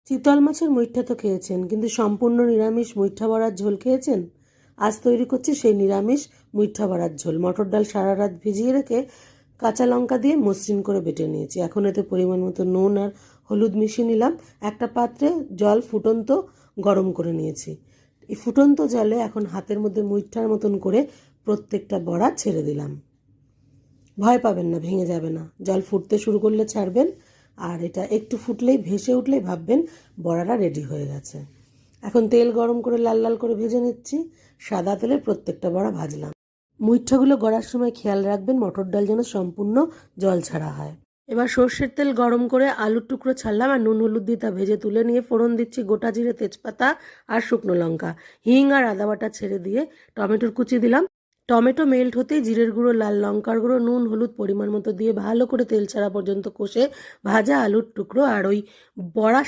চিতল মাছের মুইঠা তো খেয়েছেন, কিন্তু সম্পূর্ণ নিরামিষ মুইঠা বড়ার ঝোল খেয়েছেন? আজ তৈরি করছি সেই নিরামিষ মুইঠা বড়ার ঝোল। মটর ডাল সারা রাত ভিজিয়ে রেখে কাঁচা লঙ্কা দিয়ে মসৃণ করে বেটে নিয়েছি। এখন এতে পরিমাণ মতো নুন আর হলুদ মিশিয়ে নিলাম। একটা পাত্রে জল ফুটন্ত গরম করে নিয়েছি। এই ফুটন্ত জলে এখন হাতের মধ্যে মুইঠার মতন করে প্রত্যেকটা বড়া ছেড়ে দিলাম। ভয় পাবেন না, ভেঙে যাবে না। জল ফুটতে শুরু করলে ছাড়বেন, আর এটা একটু ফুটলেই, ভেসে উঠলেই ভাববেন বড়াটা রেডি হয়ে গেছে। এখন তেল গরম করে লাল লাল করে ভেজে নিচ্ছি। সাদা তেলে প্রত্যেকটা বড়া ভাজলাম। মুইঠাগুলো গড়ার সময় খেয়াল রাখবেন মটর ডাল যেন সম্পূর্ণ জল ছাড়া হয়। এবার সর্ষের তেল গরম করে আলুর টুকরো ছাড়লাম আর নুন হলুদ দিয়ে তা ভেজে তুলে নিয়ে ফোড়ন দিচ্ছি গোটা জিরে, তেজপাতা আর শুকনো লঙ্কা। হিং আর আদা বাটা ছেড়ে দিয়ে টমেটোর কুচি দিলাম। টমেটো মেল্ট হতেই জিরের গুঁড়ো, লাল লঙ্কার গুঁড়ো, নুন হলুদ পরিমাণ মতো দিয়ে ভালো করে তেল ছাড়া পর্যন্ত কষে ভাজা আলুর টুকরো আর ওই বড়া